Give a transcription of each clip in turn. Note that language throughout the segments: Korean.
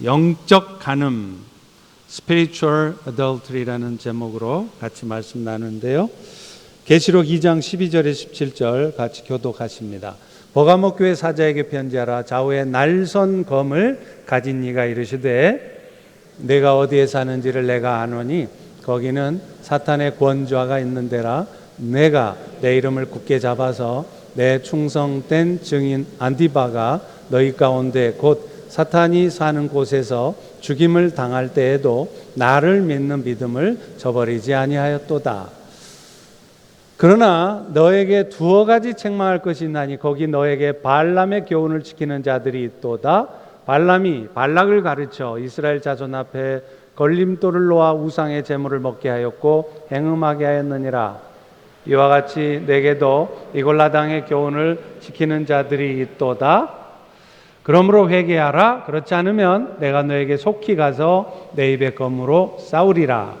영적 간음, Spiritual Adultery라는 제목으로 같이 말씀 나누는데요. 계시록 2장 12절에 17절 같이 교독하십니다. 버가모 교회 사자에게 편지하라. 좌우에 날선 검을 가진 이가 이르시되 내가 어디에 사는지를 내가 아노니 거기는 사탄의 권좌가 있는 데라. 내가 내 이름을 굳게 잡아서 내 충성된 증인 안디바가 너희 가운데 곧 사탄이 사는 곳에서 죽임을 당할 때에도 나를 믿는 믿음을 저버리지 아니하였도다. 그러나 너에게 두어 가지 책망할 것이 있나니 거기 너에게 발람의 교훈을 지키는 자들이 있도다. 발람이 발락을 가르쳐 이스라엘 자손 앞에 걸림돌을 놓아 우상의 제물을 먹게 하였고 행음하게 하였느니라. 이와 같이 내게도 이골라당의 교훈을 지키는 자들이 있도다. 그러므로 회개하라. 그렇지 않으면 내가 너에게 속히 가서 내 입의 검으로 싸우리라.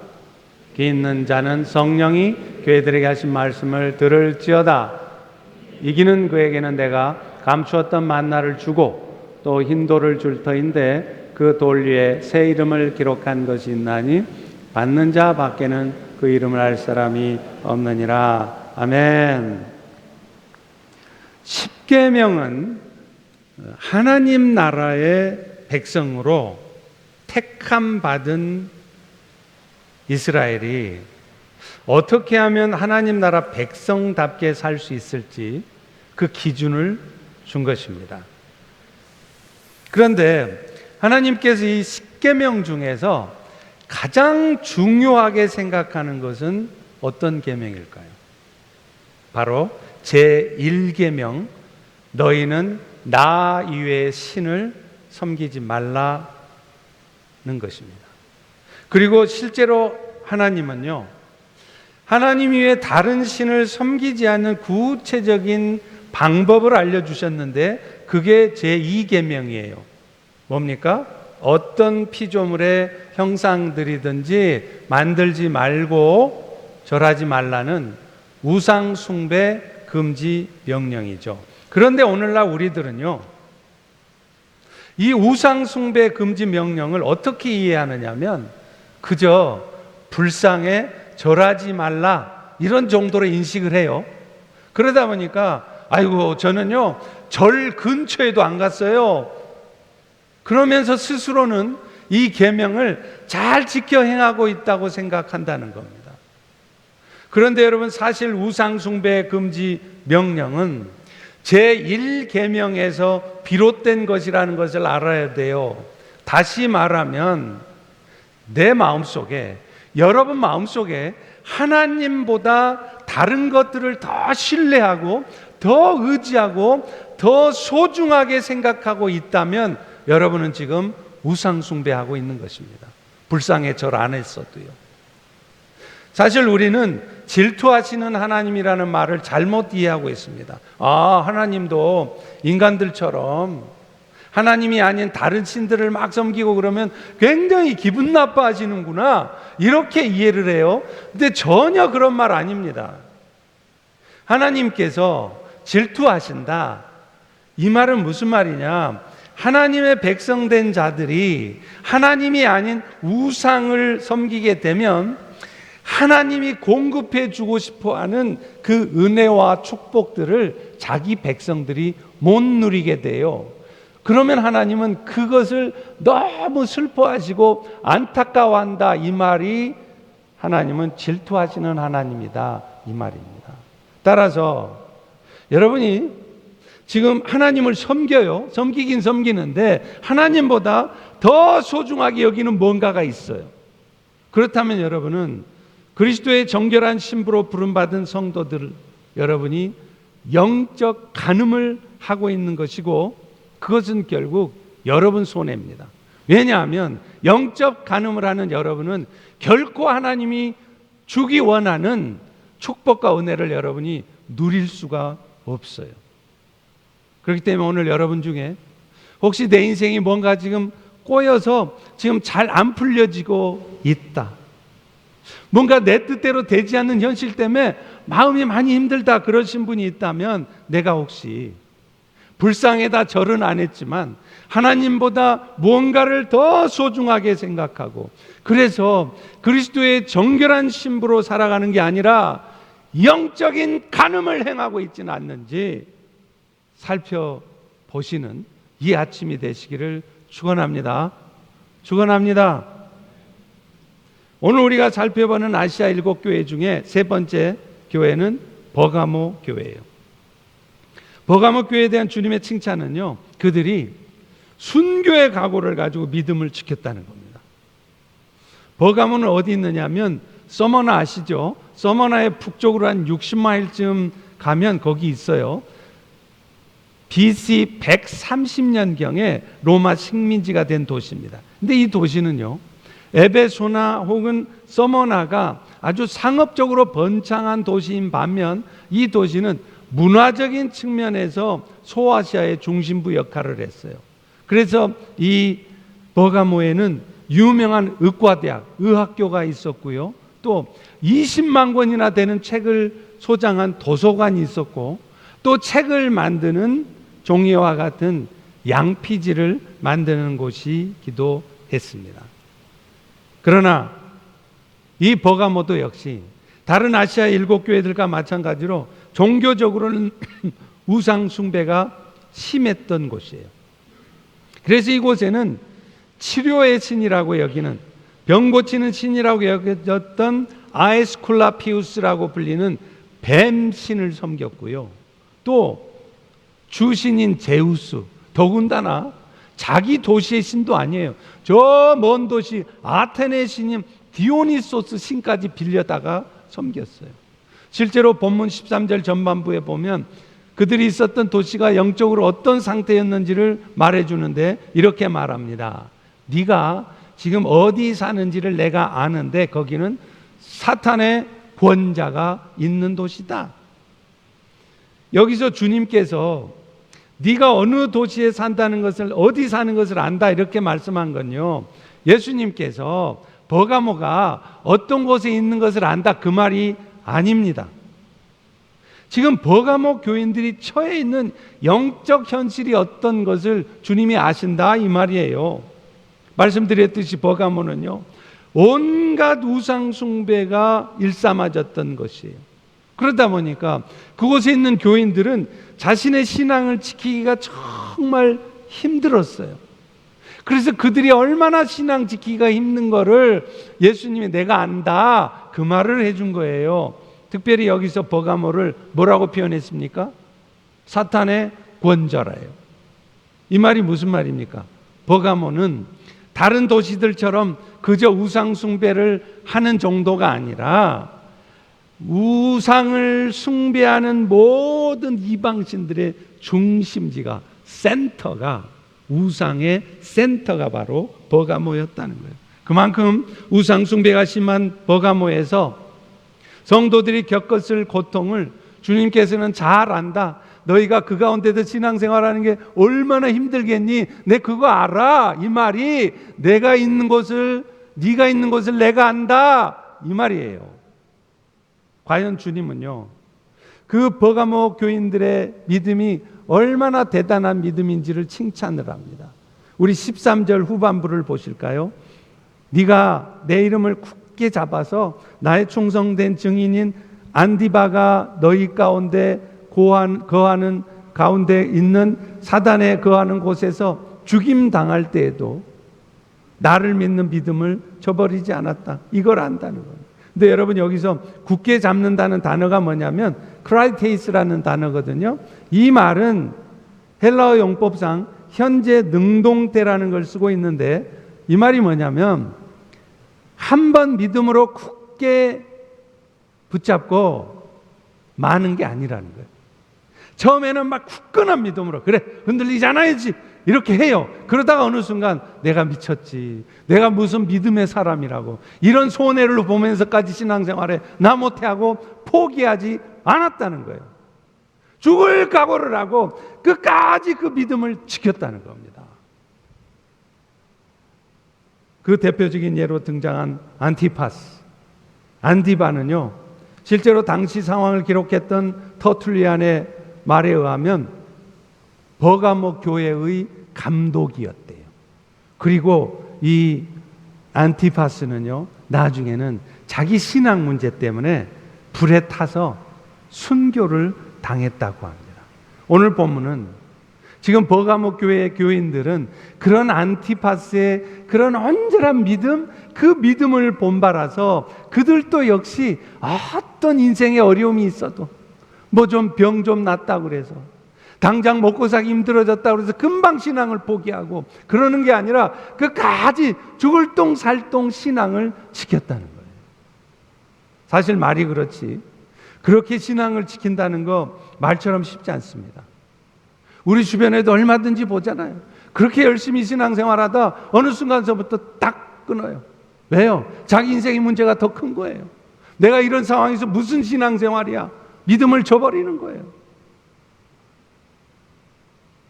귀 있는 자는 성령이 교회들에게 하신 말씀을 들을지어다. 이기는 그에게는 내가 감추었던 만나를 주고 또 흰 돌을 줄 터인데 그 돌 위에 새 이름을 기록한 것이 있나니 받는 자 밖에는 그 이름을 알 사람이 없느니라. 아멘. 십계명은 하나님 나라의 백성으로 택함 받은 이스라엘이 어떻게 하면 하나님 나라 백성답게 살 수 있을지 그 기준을 준 것입니다. 그런데 하나님께서 이 십계명 중에서 가장 중요하게 생각하는 것은 어떤 계명일까요? 바로 제1계명, 너희는 나 이외의 신을 섬기지 말라는 것입니다. 그리고 실제로 하나님은요, 하나님 이외에 다른 신을 섬기지 않는 구체적인 방법을 알려주셨는데 그게 제2계명이에요. 뭡니까? 어떤 피조물의 형상들이든지 만들지 말고 절하지 말라는 우상 숭배 금지 명령이죠. 그런데 오늘날 우리들은요, 이 우상 숭배 금지 명령을 어떻게 이해하느냐면 그저 불상에 절하지 말라 이런 정도로 인식을 해요. 그러다 보니까 아이고 저는요 절 근처에도 안 갔어요. 그러면서 스스로는 이 계명을 잘 지켜 행하고 있다고 생각한다는 겁니다. 그런데 여러분, 사실 우상 숭배 금지 명령은 제1계명에서 비롯된 것이라는 것을 알아야 돼요. 다시 말하면 내 마음속에, 여러분 마음속에 하나님보다 다른 것들을 더 신뢰하고 더 의지하고 더 소중하게 생각하고 있다면 여러분은 지금 우상 숭배하고 있는 것입니다. 불상에 절 안 했어도요. 사실 우리는 질투하시는 하나님이라는 말을 잘못 이해하고 있습니다. 아, 하나님도 인간들처럼 하나님이 아닌 다른 신들을 막 섬기고 그러면 굉장히 기분 나빠하시는구나, 이렇게 이해를 해요. 근데 전혀 그런 말 아닙니다. 하나님께서 질투하신다, 이 말은 무슨 말이냐, 하나님의 백성된 자들이 하나님이 아닌 우상을 섬기게 되면 하나님이 공급해 주고 싶어 하는 그 은혜와 축복들을 자기 백성들이 못 누리게 돼요. 그러면 하나님은 그것을 너무 슬퍼하시고 안타까워한다, 이 말이 하나님은 질투하시는 하나님이다, 이 말입니다. 따라서 여러분이 지금 하나님을 섬겨요. 섬기긴 섬기는데 하나님보다 더 소중하게 여기는 뭔가가 있어요. 그렇다면 여러분은 그리스도의 정결한 신부로 부름받은 성도들, 여러분이 영적 간음을 하고 있는 것이고 그것은 결국 여러분 손해입니다. 왜냐하면 영적 간음을 하는 여러분은 결코 하나님이 주기 원하는 축복과 은혜를 여러분이 누릴 수가 없어요. 그렇기 때문에 오늘 여러분 중에 혹시 내 인생이 뭔가 지금 꼬여서 지금 잘 안 풀려지고 있다, 뭔가 내 뜻대로 되지 않는 현실 때문에 마음이 많이 힘들다, 그러신 분이 있다면 내가 혹시 불쌍해다 절은 안 했지만 하나님보다 무언가를 더 소중하게 생각하고, 그래서 그리스도의 정결한 신부로 살아가는 게 아니라 영적인 간음을 행하고 있지는 않는지 살펴보시는 이 아침이 되시기를 축원합니다. 축원합니다. 오늘 우리가 살펴보는 아시아 7교회 중에 세 번째 교회는 버가모 교회예요. 버가모 교회에 대한 주님의 칭찬은요, 그들이 순교의 각오를 가지고 믿음을 지켰다는 겁니다. 버가모는 어디 있느냐면 서머나 아시죠? 서머나의 북쪽으로 한 60마일쯤 가면 거기 있어요. BC 130년경에 로마 식민지가 된 도시입니다. 근데 이 도시는요, 에베소나 혹은 서머나가 아주 상업적으로 번창한 도시인 반면 이 도시는 문화적인 측면에서 소아시아의 중심부 역할을 했어요. 그래서 이 버가모에는 유명한 의과대학, 의학교가 있었고요. 또 20만 권이나 되는 책을 소장한 도서관이 있었고, 또 책을 만드는 종이와 같은 양피지를 만드는 곳이기도 했습니다. 그러나 이 버가모도 역시 다른 아시아 7교회들과 마찬가지로 종교적으로는 우상 숭배가 심했던 곳이에요. 그래서 이곳에는 치료의 신이라고 여기는, 병 고치는 신이라고 여겨졌던 아에스쿨라피우스라고 불리는 뱀신을 섬겼고요. 또 주신인 제우스, 더군다나 자기 도시의 신도 아니에요. 저 먼 도시 아테네 신인 디오니소스 신까지 빌려다가 섬겼어요. 실제로 본문 13절 전반부에 보면 그들이 있었던 도시가 영적으로 어떤 상태였는지를 말해주는데 이렇게 말합니다. 네가 지금 어디 사는지를 내가 아는데 거기는 사탄의 권자가 있는 도시다. 여기서 주님께서 네가 어느 도시에 산다는 것을, 어디 사는 것을 안다 이렇게 말씀한 건요, 예수님께서 버가모가 어떤 곳에 있는 것을 안다 그 말이 아닙니다. 지금 버가모 교인들이 처해 있는 영적 현실이 어떤 것을 주님이 아신다 이 말이에요. 말씀드렸듯이 버가모는요, 온갖 우상 숭배가 일삼아졌던 것이에요. 그러다 보니까 그곳에 있는 교인들은 자신의 신앙을 지키기가 정말 힘들었어요. 그래서 그들이 얼마나 신앙 지키기가 힘든 거를 예수님이 내가 안다 그 말을 해준 거예요. 특별히 여기서 버가모를 뭐라고 표현했습니까? 사탄의 권자라요. 이 말이 무슨 말입니까? 버가모는 다른 도시들처럼 그저 우상 숭배를 하는 정도가 아니라 우상을 숭배하는 모든 이방신들의 중심지가, 센터가, 우상의 센터가 바로 버가모였다는 거예요. 그만큼 우상 숭배가 심한 버가모에서 성도들이 겪었을 고통을 주님께서는 잘 안다. 너희가 그 가운데서 신앙생활하는 게 얼마나 힘들겠니? 내 그거 알아. 이 말이 내가 있는 곳을, 네가 있는 곳을 내가 안다 이 말이에요. 과연 주님은요, 그 버가모 교인들의 믿음이 얼마나 대단한 믿음인지를 칭찬을 합니다. 우리 13절 후반부를 보실까요? 네가 내 이름을 굳게 잡아서 나의 충성된 증인인 안디바가 너희 가운데 거하는 가운데 있는 사단에 거하는 곳에서 죽임 당할 때에도 나를 믿는 믿음을 저버리지 않았다. 이걸 안다는 거예요. 근데 여러분 여기서 굳게 잡는다는 단어가 뭐냐면 크라이테이스라는 단어거든요. 이 말은 헬라어 용법상 현재 능동태라는 걸 쓰고 있는데 이 말이 뭐냐면 한 번 믿음으로 굳게 붙잡고 마는 게 아니라는 거예요. 처음에는 막 굳건한 믿음으로 그래 흔들리지 않아야지 이렇게 해요. 그러다가 어느 순간 내가 미쳤지, 내가 무슨 믿음의 사람이라고, 이런 손해를 보면서까지 신앙생활에 나 못해 하고 포기하지 않았다는 거예요. 죽을 각오를 하고 끝까지 그 믿음을 지켰다는 겁니다. 그 대표적인 예로 등장한 안티파스, 안디바는요, 실제로 당시 상황을 기록했던 터툴리안의 말에 의하면 버가모 교회의 감독이었대요. 그리고 이 안티파스는요, 나중에는 자기 신앙 문제 때문에 불에 타서 순교를 당했다고 합니다. 오늘 본문은 지금 버가모 교회의 교인들은 그런 안티파스의 그런 온전한 믿음, 그 믿음을 본받아서 그들도 역시 어떤 인생에 어려움이 있어도 뭐 좀 병 좀 났다고 그래서 당장 먹고 살기 힘들어졌다고 해서 금방 신앙을 포기하고 그러는 게 아니라 끝까지 죽을 똥 살 똥 신앙을 지켰다는 거예요. 사실 말이 그렇지 그렇게 신앙을 지킨다는 거 말처럼 쉽지 않습니다. 우리 주변에도 얼마든지 보잖아요. 그렇게 열심히 신앙생활하다 어느 순간서부터 딱 끊어요. 왜요? 자기 인생의 문제가 더 큰 거예요. 내가 이런 상황에서 무슨 신앙생활이야? 믿음을 저버리는 거예요.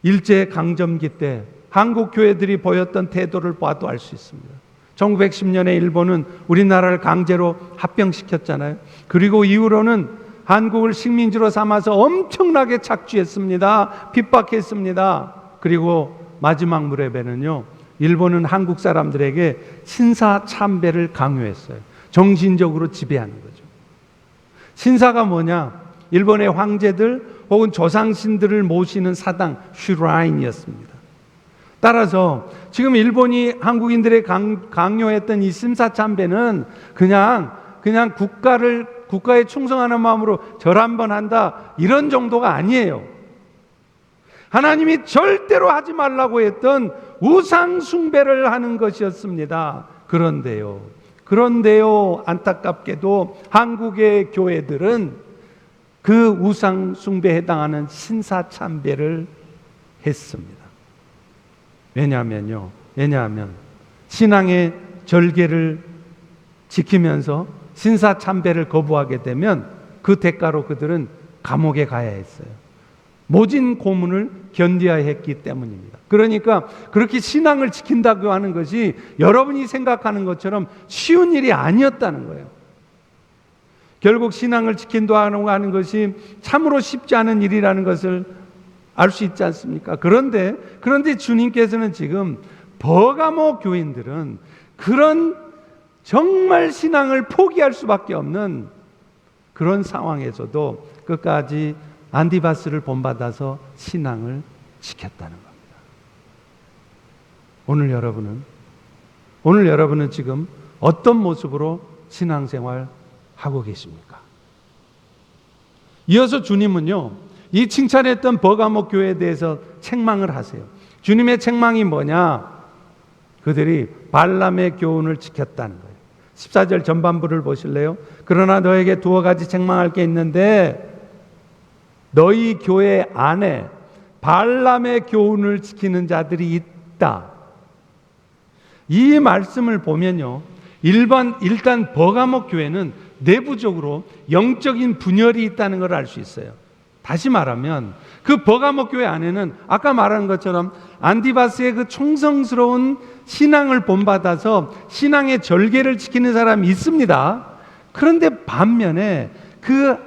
일제강점기 때 한국 교회들이 보였던 태도를 봐도 알 수 있습니다. 1910년에 일본은 우리나라를 강제로 합병시켰잖아요. 그리고 이후로는 한국을 식민지로 삼아서 엄청나게 착취했습니다. 핍박했습니다. 그리고 마지막 무렵에는요, 일본은 한국 사람들에게 신사 참배를 강요했어요. 정신적으로 지배하는 거죠. 신사가 뭐냐? 일본의 황제들 혹은 조상신들을 모시는 사당 슈라인이었습니다. 따라서 지금 일본이 한국인들의 강요했던 이 신사 참배는 그냥 국가에 충성하는 마음으로 절 한번 한다 이런 정도가 아니에요. 하나님이 절대로 하지 말라고 했던 우상 숭배를 하는 것이었습니다. 그런데요 안타깝게도 한국의 교회들은 그 우상 숭배에 해당하는 신사 참배를 했습니다. 왜냐하면 신앙의 절개를 지키면서 신사 참배를 거부하게 되면 그 대가로 그들은 감옥에 가야 했어요. 모진 고문을 견뎌야 했기 때문입니다. 그러니까 그렇게 신앙을 지킨다고 하는 것이 여러분이 생각하는 것처럼 쉬운 일이 아니었다는 거예요. 결국 신앙을 지킨다고 하는 것이 참으로 쉽지 않은 일이라는 것을 알 수 있지 않습니까? 그런데 주님께서는 지금 버가모 교인들은 그런 정말 신앙을 포기할 수밖에 없는 그런 상황에서도 끝까지 안티파스를 본받아서 신앙을 지켰다는 겁니다. 오늘 여러분은 지금 어떤 모습으로 신앙생활 하고 계십니까? 이어서 주님은요, 이 칭찬했던 버가모 교회에 대해서 책망을 하세요. 주님의 책망이 뭐냐? 그들이 발람의 교훈을 지켰다는 거예요. 14절 전반부를 보실래요? 그러나 너에게 두어 가지 책망할 게 있는데 너희 교회 안에 발람의 교훈을 지키는 자들이 있다. 이 말씀을 보면요, 일단 버가모 교회는 내부적으로 영적인 분열이 있다는 걸 알 수 있어요. 다시 말하면 그 버가모 교회 안에는 아까 말한 것처럼 안티파스의 그 충성스러운 신앙을 본받아서 신앙의 절개를 지키는 사람이 있습니다. 그런데 반면에 그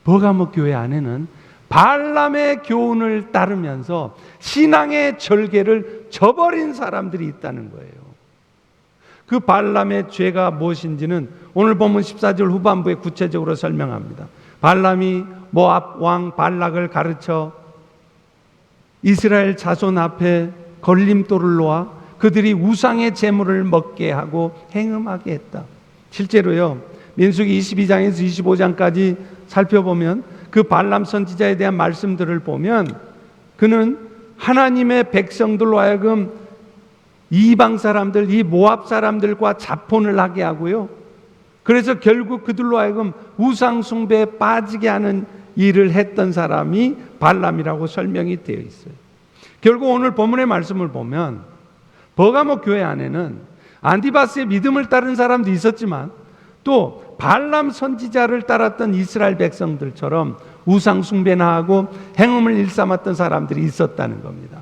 버가모 교회 안에는 발람의 교훈을 따르면서 신앙의 절개를 저버린 사람들이 있다는 거예요. 그 발람의 죄가 무엇인지는 오늘 본문 14절 후반부에 구체적으로 설명합니다. 발람이 모압 왕 발락을 가르쳐 이스라엘 자손 앞에 걸림돌을 놓아 그들이 우상의 제물을 먹게 하고 행음하게 했다. 실제로요, 민수기 22장에서 25장까지 살펴보면 그 발람 선지자에 대한 말씀들을 보면 그는 하나님의 백성들로 하여금 이방 사람들, 이 모압 사람들과 자폰을 하게 하고요, 그래서 결국 그들로 하여금 우상 숭배에 빠지게 하는 일을 했던 사람이 발람이라고 설명이 되어 있어요. 결국 오늘 본문의 말씀을 보면 버가모 교회 안에는 안티파스의 믿음을 따른 사람도 있었지만 또 발람 선지자를 따랐던 이스라엘 백성들처럼 우상 숭배나 하고 행음을 일삼았던 사람들이 있었다는 겁니다.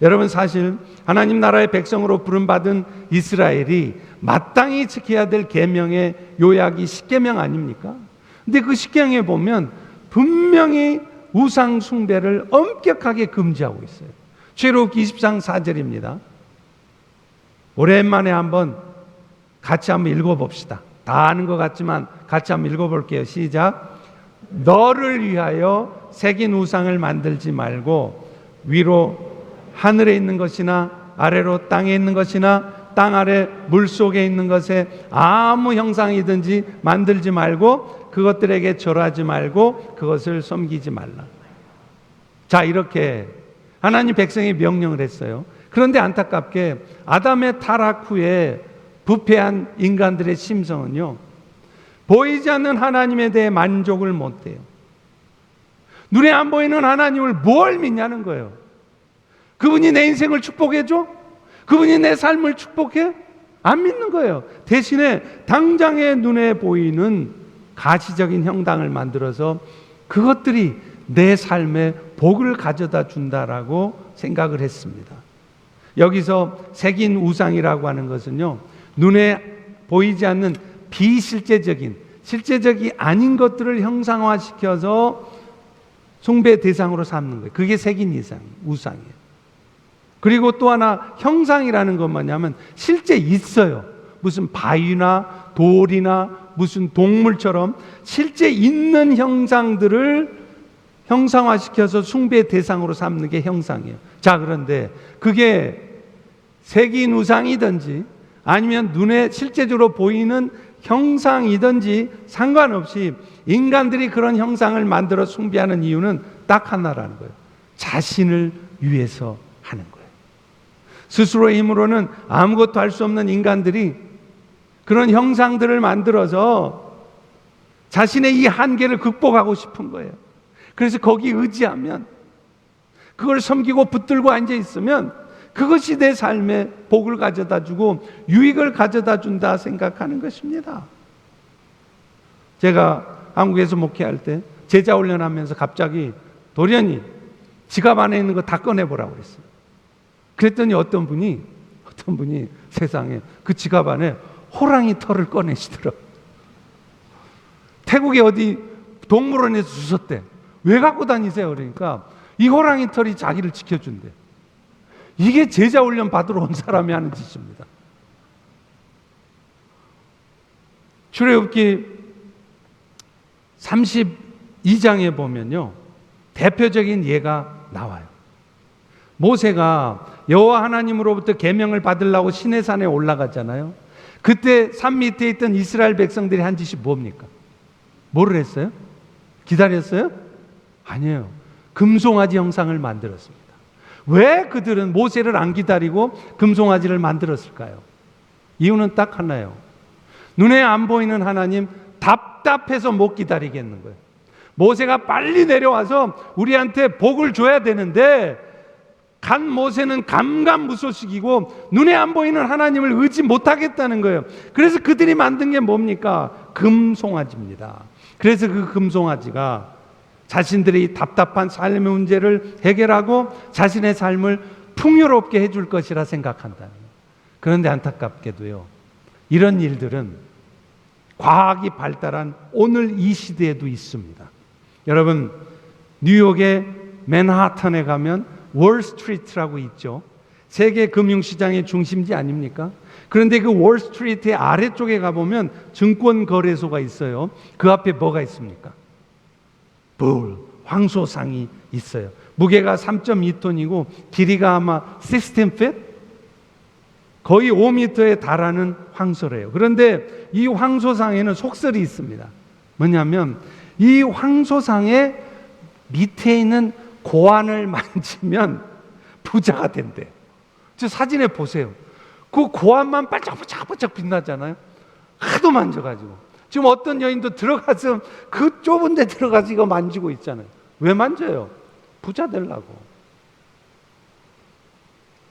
여러분, 사실 하나님 나라의 백성으로 부름받은 이스라엘이 마땅히 지켜야 될 계명의 요약이 십계명 아닙니까? 근데 그 십계명에 보면 분명히 우상 숭배를 엄격하게 금지하고 있어요. 출애굽기 20장 4절입니다. 오랜만에 한번 같이 한번 읽어봅시다. 다 아는 것 같지만 같이 한번 읽어볼게요. 시작. 너를 위하여 새긴 우상을 만들지 말고 위로 하늘에 있는 것이나 아래로 땅에 있는 것이나 땅 아래 물속에 있는 것에 아무 형상이든지 만들지 말고 그것들에게 절하지 말고 그것을 섬기지 말라. 자, 이렇게 하나님 백성이 명령을 했어요. 그런데 안타깝게 아담의 타락 후에 부패한 인간들의 심성은요, 보이지 않는 하나님에 대해 만족을 못해요. 눈에 안 보이는 하나님을 뭘 믿냐는 거예요. 그분이 내 인생을 축복해줘? 그분이 내 삶을 축복해? 안 믿는 거예요. 대신에 당장의 눈에 보이는 가시적인 형상을 만들어서 그것들이 내 삶에 복을 가져다 준다라고 생각을 했습니다. 여기서 새긴 우상이라고 하는 것은요, 눈에 보이지 않는 비실제적인, 실제적이 아닌 것들을 형상화시켜서 숭배 대상으로 삼는 거예요. 그게 새긴 우상이에요. 그리고 또 하나 형상이라는 건 뭐냐면 실제 있어요. 무슨 바위나 돌이나 무슨 동물처럼 실제 있는 형상들을 형상화시켜서 숭배 대상으로 삼는 게 형상이에요. 자, 그런데 그게 새긴 우상이든지 아니면 눈에 실제적으로 보이는 형상이든지 상관없이 인간들이 그런 형상을 만들어 숭배하는 이유는 딱 하나라는 거예요. 자신을 위해서 하는 거예요. 스스로의 힘으로는 아무것도 할 수 없는 인간들이 그런 형상들을 만들어서 자신의 이 한계를 극복하고 싶은 거예요. 그래서 거기 의지하면, 그걸 섬기고 붙들고 앉아 있으면 그것이 내 삶에 복을 가져다 주고 유익을 가져다 준다 생각하는 것입니다. 제가 한국에서 목회할 때 제자 훈련하면서 갑자기 도련이 지갑 안에 있는 거 다 꺼내보라고 그랬어요. 그랬더니 어떤 분이 세상에 그 지갑 안에 호랑이 털을 꺼내시더라고요. 태국에 어디 동물원에서 주웠대. 왜 갖고 다니세요? 그러니까 이 호랑이 털이 자기를 지켜준대. 이게 제자 훈련 받으러 온 사람이 하는 짓입니다. 출애굽기 32장에 보면요, 대표적인 예가 나와요. 모세가 여호와 하나님으로부터 계명을 받으려고 시내산에 올라갔잖아요. 그때 산 밑에 있던 이스라엘 백성들이 한 짓이 뭡니까? 뭐를 했어요? 기다렸어요? 아니에요. 금송아지 형상을 만들었습니다. 왜 그들은 모세를 안 기다리고 금송아지를 만들었을까요? 이유는 딱 하나예요. 눈에 안 보이는 하나님 답답해서 못 기다리겠는 거예요. 모세가 빨리 내려와서 우리한테 복을 줘야 되는데 간 모세는 감감무소식이고 눈에 안 보이는 하나님을 의지 못하겠다는 거예요. 그래서 그들이 만든 게 뭡니까? 금송아지입니다. 그래서 그 금송아지가 자신들의 이 답답한 삶의 문제를 해결하고 자신의 삶을 풍요롭게 해줄 것이라 생각한다는 거예요. 그런데 안타깝게도요, 이런 일들은 과학이 발달한 오늘 이 시대에도 있습니다. 여러분, 뉴욕의 맨하탄에 가면 월스트리트라고 있죠. 세계 금융시장의 중심지 아닙니까? 그런데 그 월스트리트의 아래쪽에 가보면 증권거래소가 있어요. 그 앞에 뭐가 있습니까? 황소상이 있어요. 무게가 3.2톤이고 길이가 아마 16feet? 거의 5m에 달하는 황소래요. 그런데 이 황소상에는 속설이 있습니다. 뭐냐면 이 황소상의 밑에 있는 고환을 만지면 부자가 된대. 저 사진에 보세요. 그 고환만 반짝반짝 빛나잖아요. 하도 만져가지고. 지금 어떤 여인도 들어가서 그 좁은 데 들어가서 이거 만지고 있잖아요. 왜 만져요? 부자 되려고.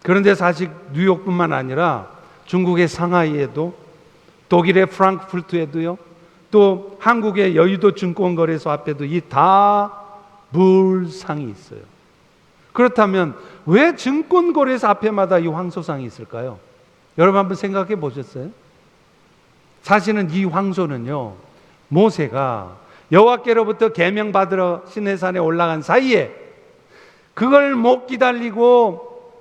그런데 사실 뉴욕뿐만 아니라 중국의 상하이에도, 독일의 프랑크푸르트에도요, 또 한국의 여의도 증권거래소 앞에도 이 다 물상이 있어요. 그렇다면 왜 증권거래소 앞에마다 이 황소상이 있을까요? 여러분 한번 생각해 보셨어요? 사실은 이 황소는요, 모세가 여호와께로부터 계명 받으러 시내산에 올라간 사이에 그걸 못 기다리고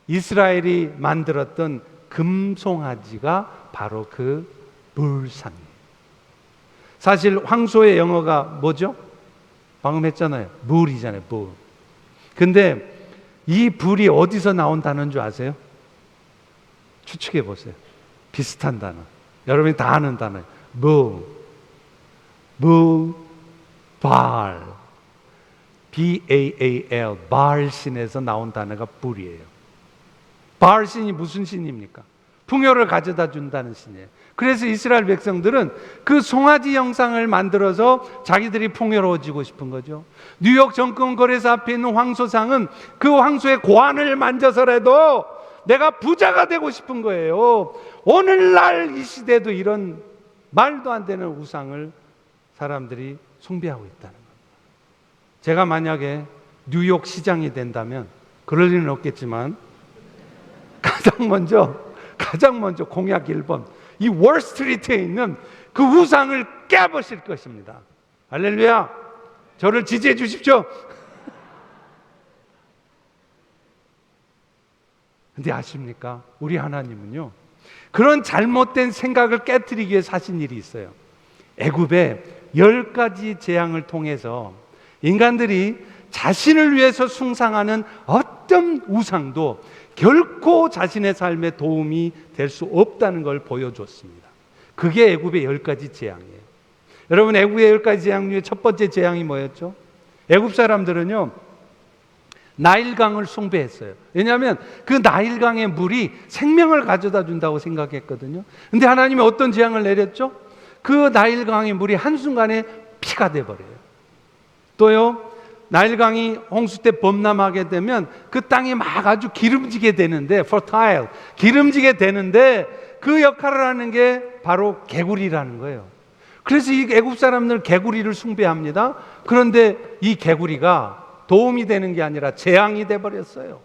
이스라엘이 만들었던 금송아지가 바로 그 불상이에요. 사실 황소의 영어가 뭐죠? 방금 했잖아요. 불이잖아요. 불. 근데 이 불이 어디서 나온다는 줄 아세요? 추측해 보세요. 비슷한 단어. 여러분이 다 아는 단어예요. 발. B-A-A-L. 발신에서 나온 단어가 불이에요. 발신이 무슨 신입니까? 풍요를 가져다 준다는 신이에요. 그래서 이스라엘 백성들은 그 송아지 형상을 만들어서 자기들이 풍요로워지고 싶은 거죠. 뉴욕 정권거래소 앞에 있는 황소상은 그 황소의 고환을 만져서라도 내가 부자가 되고 싶은 거예요. 오늘날 이 시대도 이런 말도 안 되는 우상을 사람들이 숭배하고 있다는 겁니다. 제가 만약에 뉴욕 시장이 된다면, 그럴 일은 없겠지만 가장 먼저 공약 1번, 이 월스트리트에 있는 그 우상을 깨부실 것입니다. 할렐루야. 저를 지지해 주십시오. 근데 아십니까? 우리 하나님은요, 그런 잘못된 생각을 깨트리기 위해 하신 일이 있어요. 애굽의 10가지 재앙을 통해서 인간들이 자신을 위해서 숭상하는 어떤 우상도 결코 자신의 삶에 도움이 될 수 없다는 걸 보여줬습니다. 그게 애굽의 10가지 재앙이에요. 여러분, 애굽의 10가지 재앙 중에 첫 번째 재앙이 뭐였죠? 애굽 사람들은요, 나일강을 숭배했어요. 왜냐하면 그 나일강의 물이 생명을 가져다 준다고 생각했거든요. 근데 하나님이 어떤 재앙을 내렸죠? 그 나일강의 물이 한순간에 피가 돼버려요. 또요, 나일강이 홍수 때 범람하게 되면 그 땅이 막 아주 기름지게 되는데, fertile, 기름지게 되는데 그 역할을 하는 게 바로 개구리라는 거예요. 그래서 이 애굽 사람들 개구리를 숭배합니다. 그런데 이 개구리가 도움이 되는 게 아니라 재앙이 돼버렸어요.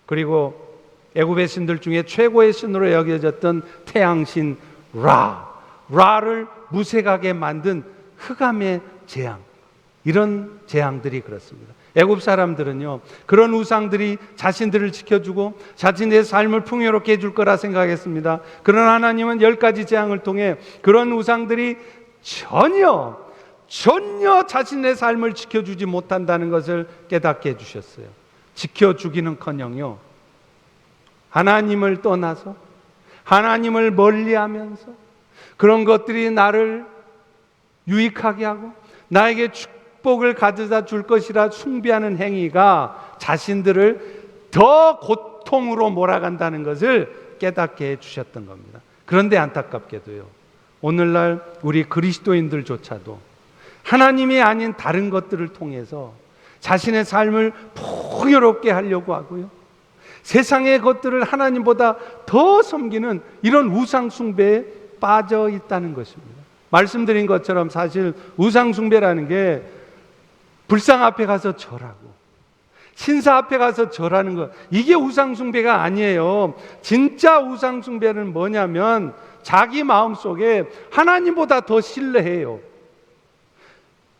그리고 애굽의 신들 중에 최고의 신으로 여겨졌던 태양신 라를 무색하게 만든 흑암의 재앙, 이런 재앙들이 그렇습니다. 애굽 사람들은요, 그런 우상들이 자신들을 지켜주고 자신의 삶을 풍요롭게 해줄 거라 생각했습니다. 그러나 하나님은 10가지 재앙을 통해 그런 우상들이 전혀 자신의 삶을 지켜주지 못한다는 것을 깨닫게 해주셨어요. 지켜주기는커녕요, 하나님을 떠나서 하나님을 멀리하면서 그런 것들이 나를 유익하게 하고 나에게 축복을 가져다 줄 것이라 숭배하는 행위가 자신들을 더 고통으로 몰아간다는 것을 깨닫게 해주셨던 겁니다. 그런데 안타깝게도요, 오늘날 우리 그리스도인들조차도 하나님이 아닌 다른 것들을 통해서 자신의 삶을 풍요롭게 하려고 하고요, 세상의 것들을 하나님보다 더 섬기는 이런 우상 숭배에 빠져 있다는 것입니다. 말씀드린 것처럼 사실 우상 숭배라는 게 불상 앞에 가서 절하고 신사 앞에 가서 절하는 것, 이게 우상 숭배가 아니에요. 진짜 우상 숭배는 뭐냐면 자기 마음속에 하나님보다 더 신뢰해요.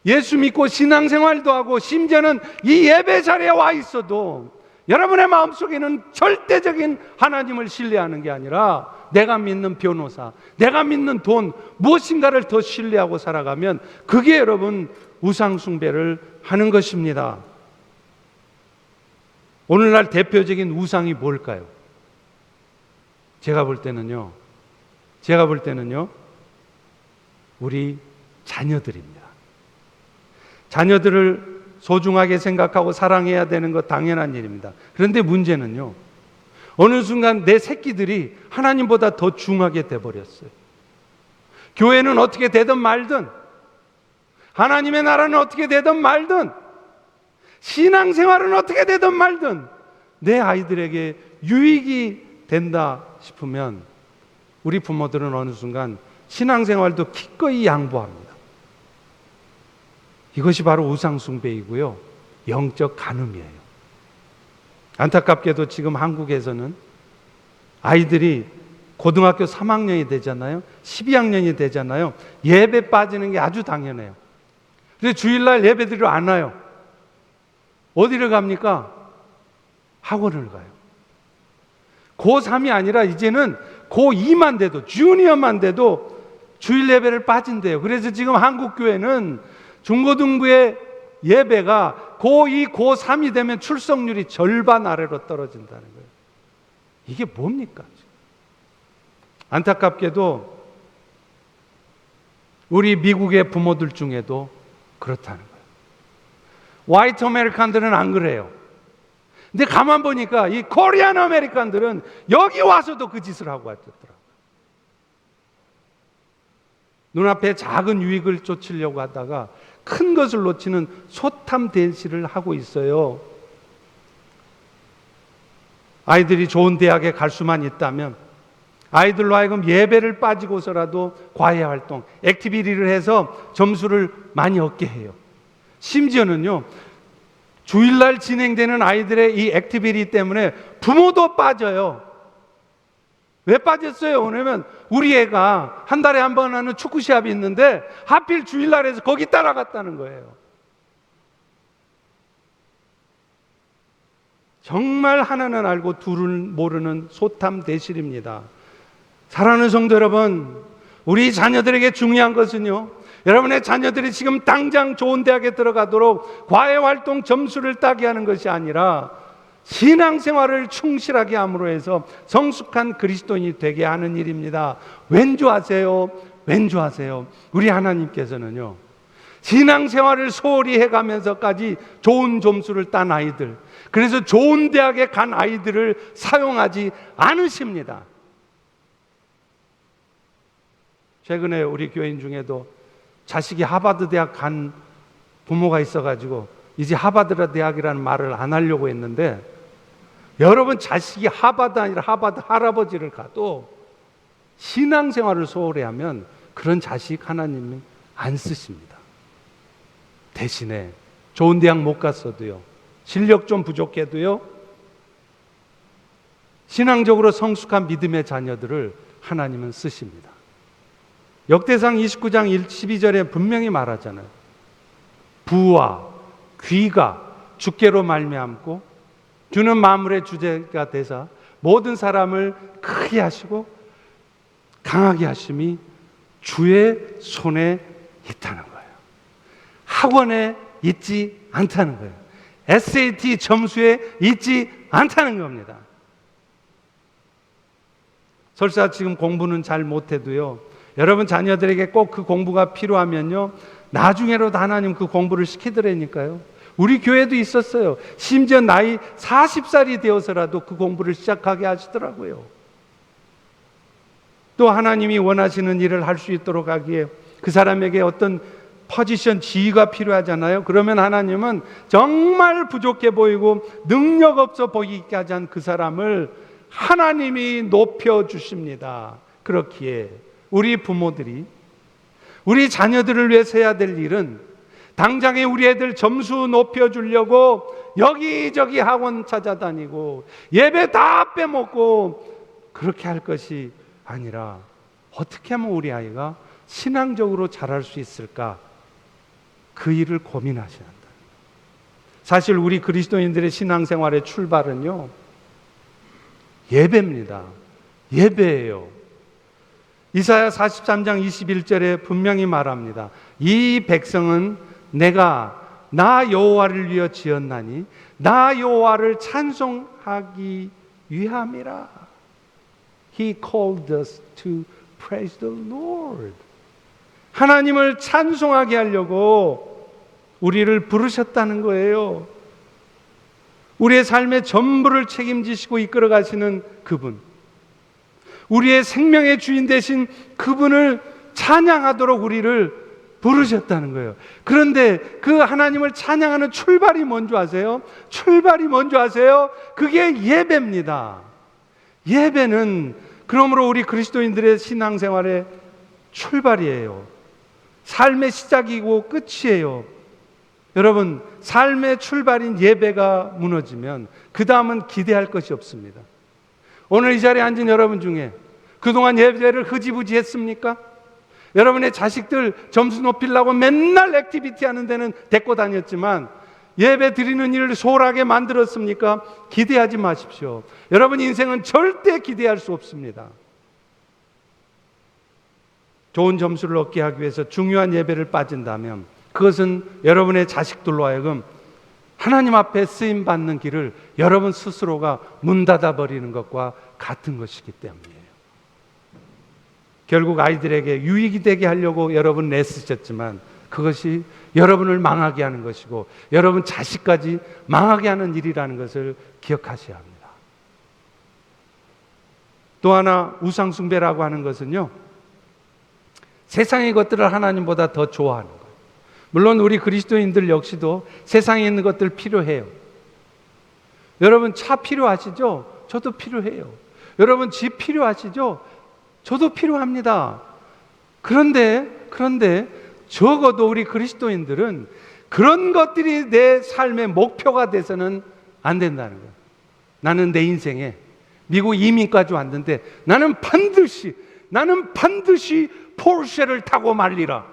예수 믿고 신앙생활도 하고 심지어는 이 예배 자리에 와 있어도 여러분의 마음속에는 절대적인 하나님을 신뢰하는 게 아니라 내가 믿는 변호사, 내가 믿는 돈, 무엇인가를 더 신뢰하고 살아가면 그게 여러분 우상 숭배를 하는 것입니다. 오늘날 대표적인 우상이 뭘까요? 제가 볼 때는요, 우리 자녀들입니다. 자녀들을 소중하게 생각하고 사랑해야 되는 것 당연한 일입니다. 그런데 문제는요, 어느 순간 내 새끼들이 하나님보다 더 중하게 돼버렸어요. 교회는 어떻게 되든 말든, 하나님의 나라는 어떻게 되든 말든, 신앙생활은 어떻게 되든 말든 내 아이들에게 유익이 된다 싶으면 우리 부모들은 어느 순간 신앙생활도 기꺼이 양보합니다. 이것이 바로 우상숭배이고요, 영적 간음이에요. 안타깝게도 지금 한국에서는 아이들이 고등학교 3학년이 되잖아요. 12학년이 되잖아요. 예배 빠지는 게 아주 당연해요. 근데 주일날 예배 드리러 안 와요. 어디를 갑니까? 학원을 가요. 고3이 아니라 이제는 고2만 돼도, 주니어만 돼도 주일 예배를 빠진대요. 그래서 지금 한국 교회는 중고등부의 예배가 고2, 고3이 되면 출석률이 절반 아래로 떨어진다는 거예요. 이게 뭡니까? 안타깝게도 우리 미국의 부모들 중에도 그렇다는 거예요. 화이트 아메리칸들은 안 그래요. 근데 가만 보니까 이 코리안 아메리칸들은 여기 와서도 그 짓을 하고 왔더라고요. 눈앞에 작은 유익을 쫓으려고 하다가 큰 것을 놓치는 소탐 대시를 하고 있어요. 아이들이 좋은 대학에 갈 수만 있다면 아이들로 하여금 예배를 빠지고서라도 과외 활동, 액티비티를 해서 점수를 많이 얻게 해요. 심지어는요, 주일날 진행되는 아이들의 이 액티비티 때문에 부모도 빠져요. 왜 빠졌어요? 왜냐면 우리 애가 한 달에 한 번 하는 축구 시합이 있는데 하필 주일날에서 거기 따라갔다는 거예요. 정말 하나는 알고 둘은 모르는 소탐 대실입니다. 사랑하는 성도 여러분, 우리 자녀들에게 중요한 것은요, 여러분의 자녀들이 지금 당장 좋은 대학에 들어가도록 과외활동 점수를 따게 하는 것이 아니라 신앙생활을 충실하게 함으로 해서 성숙한 그리스도인이 되게 하는 일입니다. 왠 줄 아세요? 왠 줄 아세요? 우리 하나님께서는요, 신앙생활을 소홀히 해가면서까지 좋은 점수를 딴 아이들, 그래서 좋은 대학에 간 아이들을 사용하지 않으십니다. 최근에 우리 교인 중에도 자식이 하버드 대학 간 부모가 있어가지고 이제 하버드 대학이라는 말을 안 하려고 했는데, 여러분, 자식이 하버드 아니라 하버드 할아버지를 가도 신앙생활을 소홀히 하면 그런 자식 하나님이 안 쓰십니다. 대신에 좋은 대학 못 갔어도요, 실력 좀 부족해도요, 신앙적으로 성숙한 믿음의 자녀들을 하나님은 쓰십니다. 역대상 29장 12절에 분명히 말하잖아요. 부와 귀가 주께로 말미암고 주는 만물의 주제가 되사 모든 사람을 크게 하시고 강하게 하심이 주의 손에 있다는 거예요. 학원에 있지 않다는 거예요. SAT 점수에 있지 않다는 겁니다. 설사 지금 공부는 잘 못해도요, 여러분 자녀들에게 꼭 그 공부가 필요하면요, 나중에라도 하나님 그 공부를 시키더라니까요. 우리 교회도 있었어요. 심지어 나이 40살이 되어서라도 그 공부를 시작하게 하시더라고요. 또 하나님이 원하시는 일을 할 수 있도록 하기에 그 사람에게 어떤 포지션, 지위가 필요하잖아요. 그러면 하나님은 정말 부족해 보이고 능력 없어 보이게 하지 않은 그 사람을 하나님이 높여주십니다. 그렇기에 우리 부모들이 우리 자녀들을 위해서 해야 될 일은 당장에 우리 애들 점수 높여주려고 여기저기 학원 찾아다니고 예배 다 빼먹고 그렇게 할 것이 아니라 어떻게 하면 우리 아이가 신앙적으로 자랄 수 있을까, 그 일을 고민하셔야 한다. 사실 우리 그리스도인들의 신앙생활의 출발은요, 예배입니다. 예배예요. 이사야 43장 21절에 분명히 말합니다. 이 백성은 내가 나 여호와를 위하여 지었나니 나 여호와를 찬송하기 위함이라. He called us to praise the Lord. 하나님을 찬송하게 하려고 우리를 부르셨다는 거예요. 우리의 삶의 전부를 책임지시고 이끌어 가시는 그분, 우리의 생명의 주인 되신 그분을 찬양하도록 우리를 부르셨다는 거예요. 그런데 그 하나님을 찬양하는 출발이 뭔지 아세요? 출발이 뭔지 아세요? 그게 예배입니다. 예배는 그러므로 우리 그리스도인들의 신앙생활의 출발이에요. 삶의 시작이고 끝이에요. 여러분, 삶의 출발인 예배가 무너지면 그 다음은 기대할 것이 없습니다. 오늘 이 자리에 앉은 여러분 중에 그동안 예배를 흐지부지 했습니까? 여러분의 자식들 점수 높이려고 맨날 액티비티 하는 데는 데리고 다녔지만 예배 드리는 일을 소홀하게 만들었습니까? 기대하지 마십시오. 여러분 인생은 절대 기대할 수 없습니다. 좋은 점수를 얻게 하기 위해서 중요한 예배를 빠진다면 그것은 여러분의 자식들로 하여금 하나님 앞에 쓰임받는 길을 여러분 스스로가 문 닫아버리는 것과 같은 것이기 때문이에요. 결국 아이들에게 유익이 되게 하려고 여러분 애쓰셨지만 그것이 여러분을 망하게 하는 것이고 여러분 자식까지 망하게 하는 일이라는 것을 기억하셔야 합니다. 또 하나 우상숭배라고 하는 것은요, 세상의 것들을 하나님보다 더 좋아하는 거예요. 물론 우리 그리스도인들 역시도 세상에 있는 것들 필요해요. 여러분 차 필요하시죠? 저도 필요해요. 여러분 집 필요하시죠? 저도 필요합니다. 그런데 적어도 우리 그리스도인들은 그런 것들이 내 삶의 목표가 돼서는 안 된다는 거예요. 나는 내 인생에 미국 이민까지 왔는데 나는 반드시 포르쉐를 타고 말리라.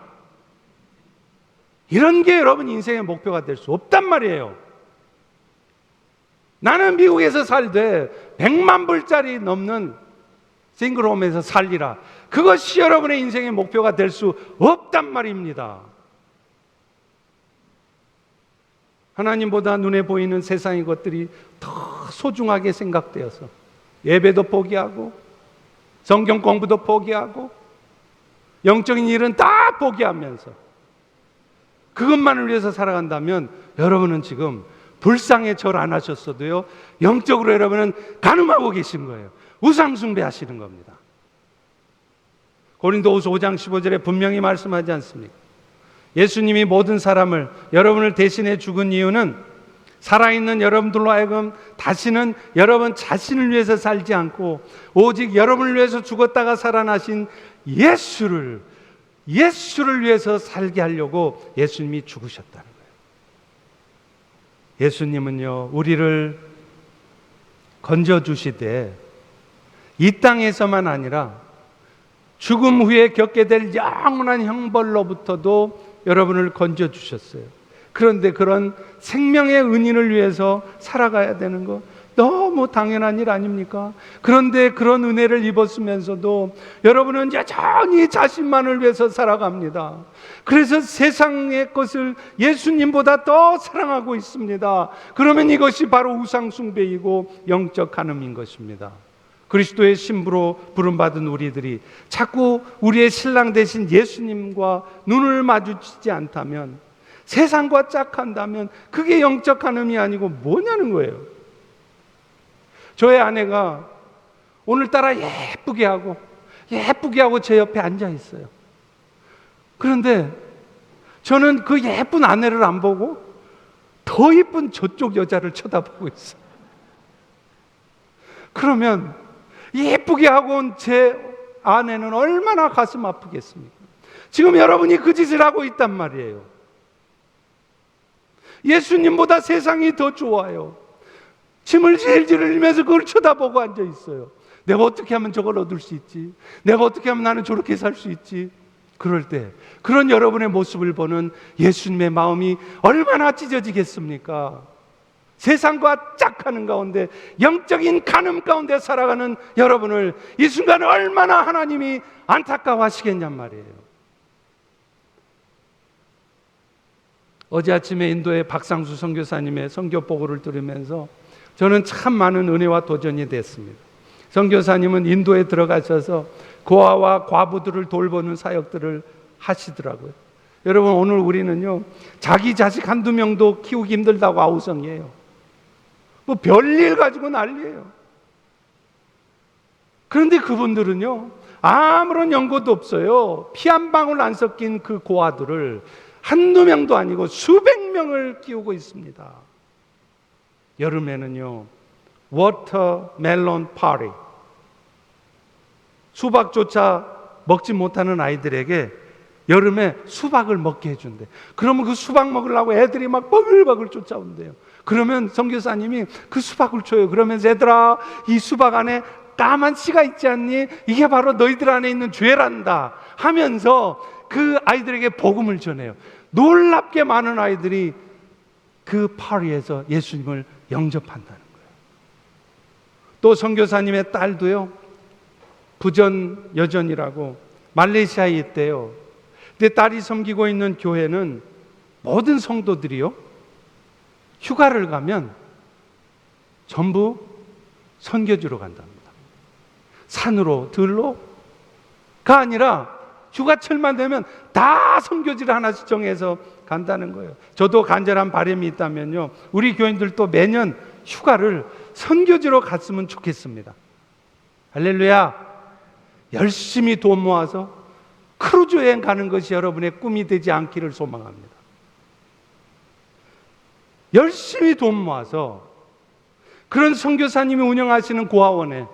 이런 게 여러분 인생의 목표가 될 수 없단 말이에요. 나는 미국에서 살되 100만 불짜리 넘는 싱글홈에서 살리라. 그것이 여러분의 인생의 목표가 될 수 없단 말입니다. 하나님보다 눈에 보이는 세상의 것들이 더 소중하게 생각되어서 예배도 포기하고 성경 공부도 포기하고 영적인 일은 다 포기하면서 그것만을 위해서 살아간다면 여러분은 지금 불상에 절 안 하셨어도요, 영적으로 여러분은 간음하고 계신 거예요. 우상숭배하시는 겁니다. 고린도후서 5장 15절에 분명히 말씀하지 않습니까? 예수님이 모든 사람을 여러분을 대신해 죽은 이유는 살아있는 여러분들로 하여금 다시는 여러분 자신을 위해서 살지 않고 오직 여러분을 위해서 죽었다가 살아나신 예수를 위해서 살게 하려고 예수님이 죽으셨다는 거예요. 예수님은요, 우리를 건져주시되 이 땅에서만 아니라 죽음 후에 겪게 될 영원한 형벌로부터도 여러분을 건져주셨어요. 그런데 그런 생명의 은인을 위해서 살아가야 되는 거 너무 당연한 일 아닙니까? 그런데 그런 은혜를 입었으면서도 여러분은 여전히 자신만을 위해서 살아갑니다. 그래서 세상의 것을 예수님보다 더 사랑하고 있습니다. 그러면 이것이 바로 우상숭배이고 영적 간음인 것입니다. 그리스도의 신부로 부름받은 우리들이 자꾸 우리의 신랑 되신 예수님과 눈을 마주치지 않다면, 세상과 짝한다면 그게 영적 간음이 아니고 뭐냐는 거예요. 저의 아내가 오늘따라 예쁘게 하고 제 옆에 앉아 있어요. 그런데 저는 그 예쁜 아내를 안 보고 더 예쁜 저쪽 여자를 쳐다보고 있어요. 그러면 예쁘게 하고 온 제 아내는 얼마나 가슴 아프겠습니까? 지금 여러분이 그 짓을 하고 있단 말이에요. 예수님보다 세상이 더 좋아요. 침을 질질 흘리면서 그걸 쳐다보고 앉아 있어요. 내가 어떻게 하면 저걸 얻을 수 있지? 내가 어떻게 하면 나는 저렇게 살 수 있지? 그럴 때 그런 여러분의 모습을 보는 예수님의 마음이 얼마나 찢어지겠습니까? 세상과 짝하는 가운데, 영적인 간음 가운데 살아가는 여러분을 이 순간에 얼마나 하나님이 안타까워하시겠냔 말이에요. 어제 아침에 인도의 박상수 선교사님의 선교 보고를 들으면서 저는 참 많은 은혜와 도전이 됐습니다. 선교사님은 인도에 들어가셔서 고아와 과부들을 돌보는 사역들을 하시더라고요. 여러분, 오늘 우리는요, 자기 자식 한두 명도 키우기 힘들다고 아우성이에요. 뭐 별일 가지고 난리예요. 그런데 그분들은요, 아무런 연고도 없어요. 피 한 방울 안 섞인 그 고아들을 한두 명도 아니고 수백 명을 키우고 있습니다. 여름에는요, 워터멜론 파티, 수박조차 먹지 못하는 아이들에게 여름에 수박을 먹게 해준대. 그러면 그 수박 먹으려고 애들이 막 버글버글 쫓아온대요. 그러면 선교사님이 그 수박을 줘요. 그러면서 얘들아, 이 수박 안에 까만 씨가 있지 않니? 이게 바로 너희들 안에 있는 죄란다 하면서 그 아이들에게 복음을 전해요. 놀랍게 많은 아이들이 그 파리에서 예수님을 영접한다는 거예요. 또 선교사님의 딸도요, 부전 여전이라고 말레이시아에 있대요. 근데 딸이 섬기고 있는 교회는 모든 성도들이요, 휴가를 가면 전부 선교지로 간답니다. 산으로, 들로가 아니라 휴가철만 되면 다 선교지를 하나씩 정해서 간다는 거예요. 저도 간절한 바람이 있다면요, 우리 교인들도 매년 휴가를 선교지로 갔으면 좋겠습니다. 할렐루야. 열심히 돈 모아서 크루즈 여행 가는 것이 여러분의 꿈이 되지 않기를 소망합니다. 열심히 돈 모아서 그런 선교사님이 운영하시는 고아원에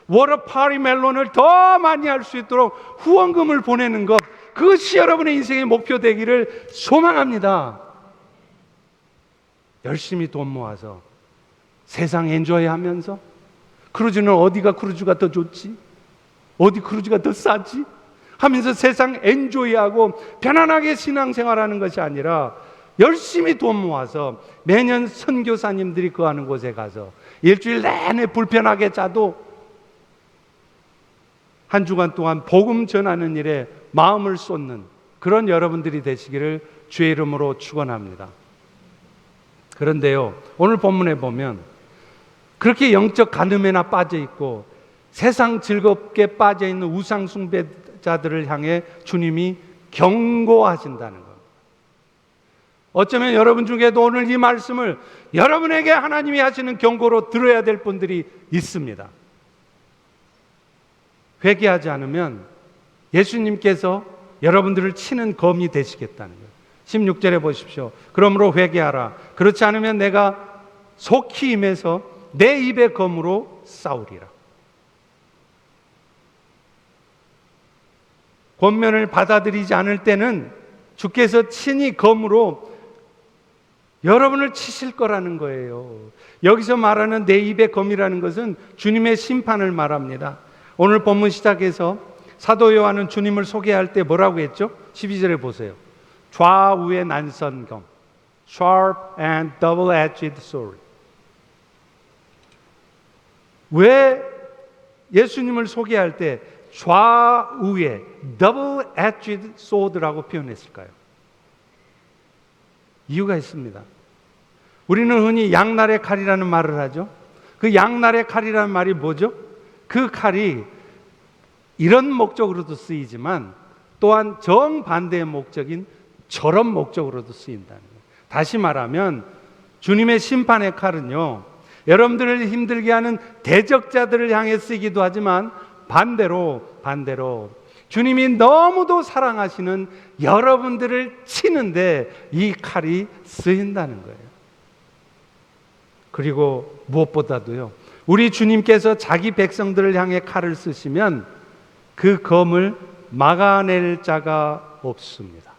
워터 파리 멜론을 더 많이 할 수 있도록 후원금을 보내는 것, 그것이 여러분의 인생의 목표 되기를 소망합니다. 열심히 돈 모아서 세상 엔조이 하면서, 크루즈는 어디가 크루즈가 더 좋지? 어디 크루즈가 더 싸지? 하면서 세상 엔조이하고 편안하게 신앙생활하는 것이 아니라 열심히 돈 모아서 매년 선교사님들이 거하는 곳에 가서 일주일 내내 불편하게 자도 한 주간 동안 복음 전하는 일에 마음을 쏟는 그런 여러분들이 되시기를 주의 이름으로 축원합니다. 그런데요, 오늘 본문에 보면 그렇게 영적 간음에나 빠져 있고 세상 즐겁게 빠져 있는 우상 숭배자들을 향해 주님이 경고하신다는 겁니다. 어쩌면 여러분 중에도 오늘 이 말씀을 여러분에게 하나님이 하시는 경고로 들어야 될 분들이 있습니다. 회개하지 않으면 예수님께서 여러분들을 치는 검이 되시겠다는 거예요. 16절에 보십시오. 그러므로 회개하라. 그렇지 않으면 내가 속히 임해서 내 입의 검으로 싸우리라. 권면을 받아들이지 않을 때는 주께서 친히 검으로 여러분을 치실 거라는 거예요. 여기서 말하는 내 입의 검이라는 것은 주님의 심판을 말합니다. 오늘 본문 시작해서 사도 요한은 주님을 소개할 때 뭐라고 했죠? 12절에 보세요. 좌우의 난선검, sharp and double-edged sword. 왜 예수님을 소개할 때 좌우의 double-edged sword라고 표현했을까요? 이유가 있습니다. 우리는 흔히 양날의 칼이라는 말을 하죠. 그 양날의 칼이라는 말이 뭐죠? 그 칼이 이런 목적으로도 쓰이지만 또한 정반대의 목적인 저런 목적으로도 쓰인다는 거예요. 다시 말하면 주님의 심판의 칼은요, 여러분들을 힘들게 하는 대적자들을 향해 쓰이기도 하지만 반대로 주님이 너무도 사랑하시는 여러분들을 치는데 이 칼이 쓰인다는 거예요. 그리고 무엇보다도요, 우리 주님께서 자기 백성들을 향해 칼을 쓰시면 그 검을 막아낼 자가 없습니다.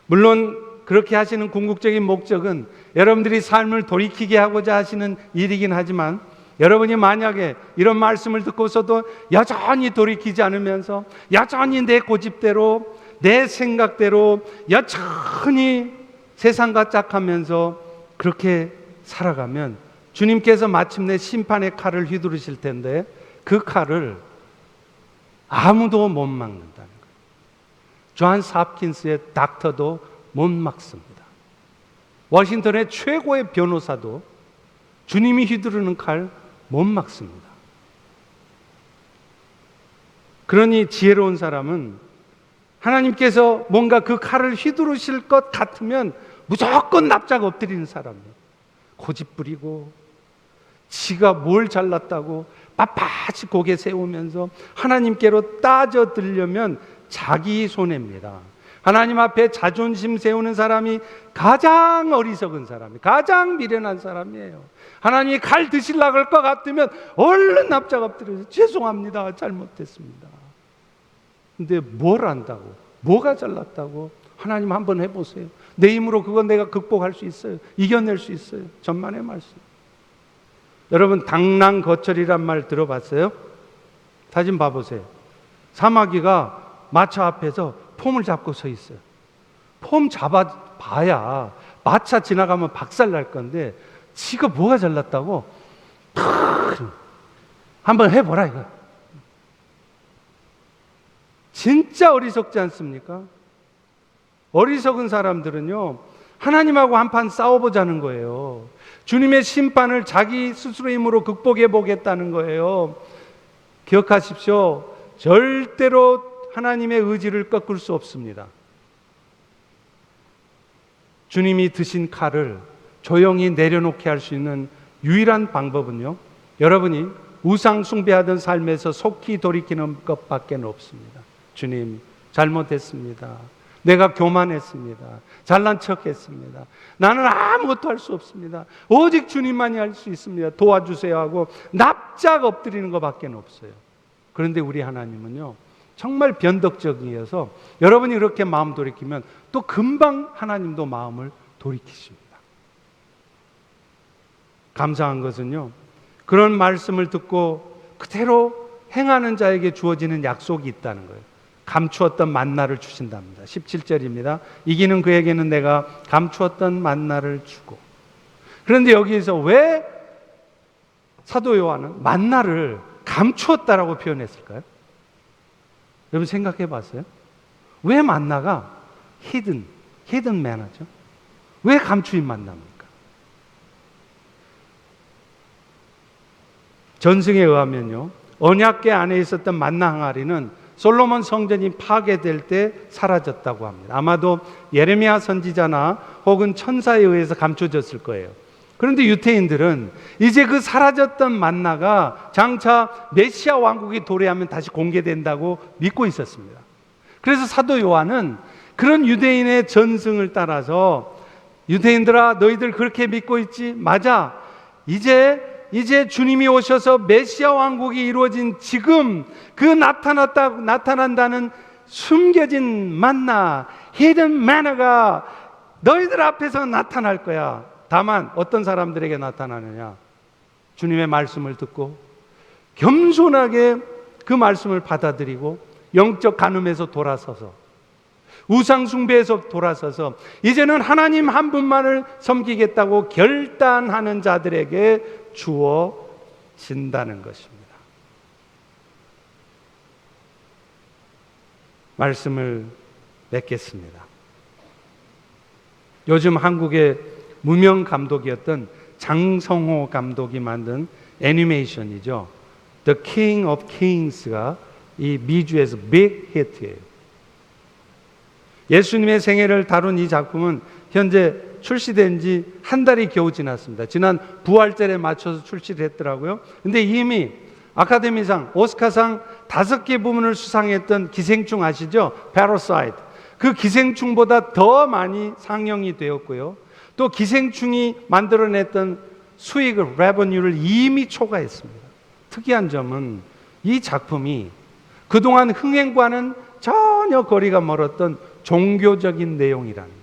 물론 그렇게 하시는 궁극적인 목적은 여러분들이 삶을 돌이키게 하고자 하시는 일이긴 하지만, 여러분이 만약에 이런 말씀을 듣고서도 여전히 돌이키지 않으면서 여전히 내 고집대로 내 생각대로 여전히 세상과 짝하면서 그렇게 살아가면 주님께서 마침내 심판의 칼을 휘두르실 텐데 그 칼을 아무도 못 막는다는 거예요. 존스 홉킨스의 닥터도 못 막습니다. 워싱턴의 최고의 변호사도 주님이 휘두르는 칼 못 막습니다. 그러니 지혜로운 사람은 하나님께서 뭔가 그 칼을 휘두르실 것 같으면 무조건 납작 엎드리는 사람이에요. 고집 부리고 지가 뭘 잘났다고 빳빳이 고개 세우면서 하나님께로 따져들려면 자기 손해입니다. 하나님 앞에 자존심 세우는 사람이 가장 어리석은 사람이, 가장 미련한 사람이에요. 하나님이 칼 드시려고 할 것 같으면 얼른 납작 엎드려서 죄송합니다, 잘못했습니다. 근데 뭘 안다고, 뭐가 잘났다고? 하나님 한번 해보세요. 내 힘으로 그건 내가 극복할 수 있어요. 이겨낼 수 있어요. 전만의 말씀. 여러분 당랑거철이란 말 들어봤어요? 사진 봐보세요. 사마귀가 마차 앞에서 폼을 잡고 서 있어요. 폼 잡아봐야 마차 지나가면 박살 날 건데 지가 뭐가 잘났다고 한번 해보라 이거. 진짜 어리석지 않습니까? 어리석은 사람들은요, 하나님하고 한판 싸워보자는 거예요. 주님의 심판을 자기 스스로의 힘으로 극복해 보겠다는 거예요. 기억하십시오. 절대로 하나님의 의지를 꺾을 수 없습니다. 주님이 드신 칼을 조용히 내려놓게 할 수 있는 유일한 방법은요, 여러분이 우상 숭배하던 삶에서 속히 돌이키는 것밖에 없습니다. 주님, 잘못했습니다. 내가 교만했습니다. 잘난 척했습니다. 나는 아무것도 할 수 없습니다. 오직 주님만이 할 수 있습니다. 도와주세요 하고 납작 엎드리는 것밖에 없어요. 그런데 우리 하나님은요, 정말 변덕적이어서 여러분이 이렇게 마음 돌이키면 또 금방 하나님도 마음을 돌이키십니다. 감사한 것은요, 그런 말씀을 듣고 그대로 행하는 자에게 주어지는 약속이 있다는 거예요. 감추었던 만나를 주신답니다. 17절입니다. 이기는 그에게는 내가 감추었던 만나를 주고. 그런데 여기에서 왜 사도 요한은 만나를 감추었다라고 표현했을까요? 여러분 생각해 봤어요? 왜 만나가 히든 매너죠? 왜 감추인 만나입니까? 전승에 의하면요, 언약궤 안에 있었던 만나 항아리는 솔로몬 성전이 파괴될 때 사라졌다고 합니다. 아마도 예레미야 선지자나 혹은 천사에 의해서 감춰졌을 거예요. 그런데 유대인들은 이제 그 사라졌던 만나가 장차 메시아 왕국이 도래하면 다시 공개된다고 믿고 있었습니다. 그래서 사도 요한은 그런 유대인의 전승을 따라서 유대인들아, 너희들 그렇게 믿고 있지? 맞아. 이제 주님이 오셔서 메시아 왕국이 이루어진 지금 그 나타난다는 숨겨진 만나, 히든 매너가 너희들 앞에서 나타날 거야. 다만 어떤 사람들에게 나타나느냐? 주님의 말씀을 듣고 겸손하게 그 말씀을 받아들이고 영적 간음에서 돌아서서 우상 숭배에서 돌아서서 이제는 하나님 한 분만을 섬기겠다고 결단하는 자들에게 주어진다는 것입니다. 말씀을 맺겠습니다. 요즘 한국의 무명 감독이었던 장성호 감독이 만든 애니메이션이죠. The King of Kings가 이 미주에서 빅 히트예요. 예수님의 생애를 다룬 이 작품은 현재 출시된 지 한 달이 겨우 지났습니다. 지난 부활절에 맞춰서 출시를 했더라고요. 근데 이미 아카데미상, 오스카상 5개 부문을 수상했던 기생충 아시죠? Parasite. 그 기생충보다 더 많이 상영이 되었고요. 또 기생충이 만들어냈던 수익을, 레버뉴를 이미 초과했습니다. 특이한 점은 이 작품이 그동안 흥행과는 전혀 거리가 멀었던 종교적인 내용이라는 거예요.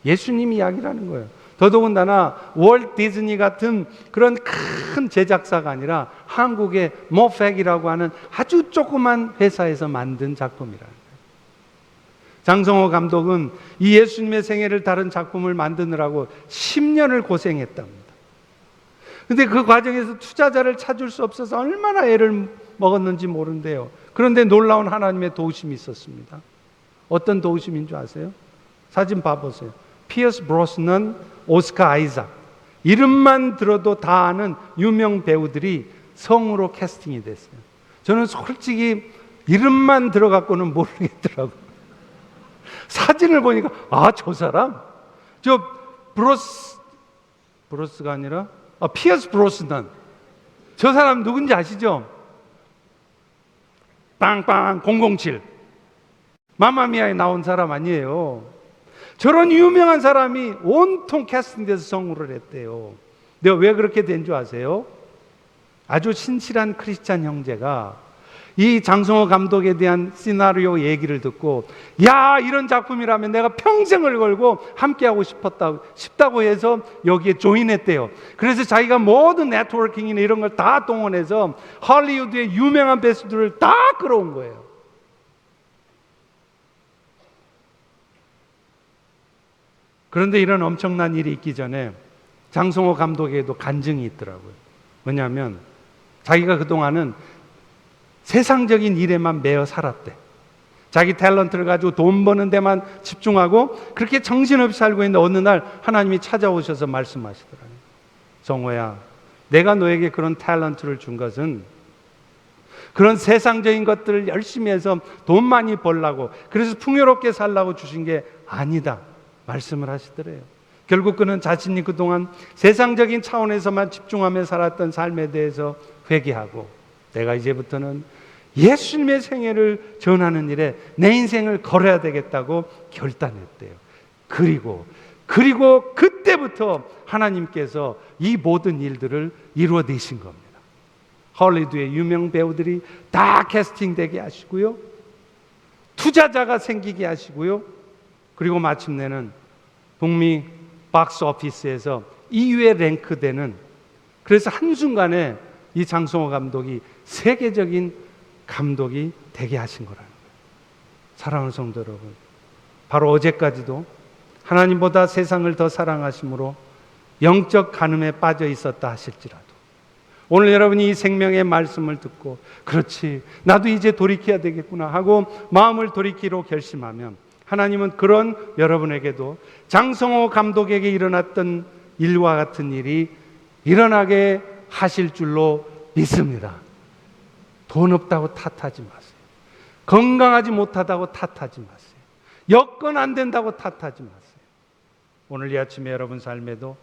예수님 이야기라는 거예요. 더더군다나 월트 디즈니 같은 그런 큰 제작사가 아니라 한국의 모팩이라고 하는 아주 조그만 회사에서 만든 작품이라는 거예요. 장성호 감독은 이 예수님의 생애를 다룬 작품을 만드느라고 10년을 고생했답니다. 근데 그 과정에서 투자자를 찾을 수 없어서 얼마나 애를 먹었는지 모른대요. 그런데 놀라운 하나님의 도우심이 있었습니다. 어떤 도우심인 줄 아세요? 사진 봐보세요. 피어스 브로스넌, 오스카 아이작. 이름만 들어도 다 아는 유명 배우들이 성우로 캐스팅이 됐어요. 저는 솔직히 이름만 들어갖고는 모르겠더라고요. 사진을 보니까 저 사람? 저 브로스가 아니라 피어스 브로스넌. 저 사람 누군지 아시죠? 빵빵 007 마마미아에 나온 사람 아니에요. 저런 유명한 사람이 온통 캐스팅돼서 성우를 했대요. 내가 왜 그렇게 된 줄 아세요? 아주 신실한 크리스찬 형제가 이 장성호 감독에 대한 시나리오 얘기를 듣고, 야, 이런 작품이라면 내가 평생을 걸고 함께하고 싶다고 해서 여기에 조인했대요. 그래서 자기가 모든 네트워킹이나 이런 걸 다 동원해서 할리우드의 유명한 배우들을 다 끌어온 거예요. 그런데 이런 엄청난 일이 있기 전에 장성호 감독에게도 간증이 있더라고요. 뭐냐면 자기가 그동안은 세상적인 일에만 매여 살았대. 자기 탤런트를 가지고 돈 버는 데만 집중하고 그렇게 정신없이 살고 있는데 어느 날 하나님이 찾아오셔서 말씀하시더라고요. 성호야, 내가 너에게 그런 탤런트를 준 것은 그런 세상적인 것들을 열심히 해서 돈 많이 벌라고, 그래서 풍요롭게 살라고 주신 게 아니다 말씀을 하시더래요. 결국 그는 자신이 그동안 세상적인 차원에서만 집중하며 살았던 삶에 대해서 회개하고, 내가 이제부터는 예수님의 생애를 전하는 일에 내 인생을 걸어야 되겠다고 결단했대요. 그리고 그때부터 하나님께서 이 모든 일들을 이루어내신 겁니다. 할리우드의 유명 배우들이 다 캐스팅되게 하시고요, 투자자가 생기게 하시고요, 그리고 마침내는 북미 박스 오피스에서 2위에 랭크되는, 그래서 한순간에 이 장성호 감독이 세계적인 감독이 되게 하신 거라는 거예요. 사랑하는 성도 여러분, 바로 어제까지도 하나님보다 세상을 더 사랑하심으로 영적 간음에 빠져 있었다 하실지라도 오늘 여러분이 이 생명의 말씀을 듣고, 그렇지, 나도 이제 돌이켜야 되겠구나 하고 마음을 돌이키로 결심하면 하나님은 그런 여러분에게도 장성호 감독에게 일어났던 일과 같은 일이 일어나게 하실 줄로 믿습니다. 돈 없다고 탓하지 마세요. 건강하지 못하다고 탓하지 마세요. 여건 안 된다고 탓하지 마세요. 오늘 이 아침에 여러분 삶에도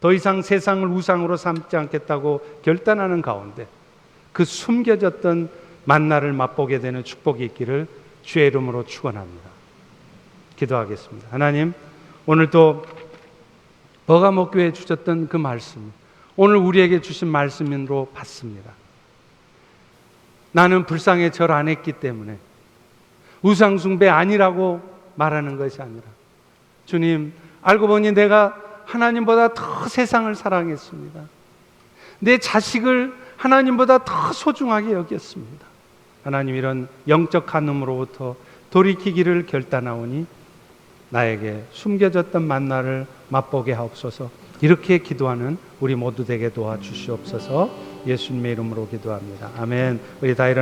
더 이상 세상을 우상으로 삼지 않겠다고 결단하는 가운데 그 숨겨졌던 만나를 맛보게 되는 축복이 있기를 주의 이름으로 축원합니다. 기도하겠습니다. 하나님, 오늘도 버가목교에 주셨던 그 말씀, 오늘 우리에게 주신 말씀으로 받습니다. 나는 불상에 절 안 했기 때문에 우상숭배 아니라고 말하는 것이 아니라, 주님, 알고 보니 내가 하나님보다 더 세상을 사랑했습니다. 내 자식을 하나님보다 더 소중하게 여겼습니다. 하나님, 이런 영적 간음으로부터 돌이키기를 결단하오니 나에게 숨겨졌던 만나를 맛보게 하옵소서. 이렇게 기도하는 우리 모두 되게 도와주시옵소서. 예수님의 이름으로 기도합니다. 아멘. 우리 다 일어나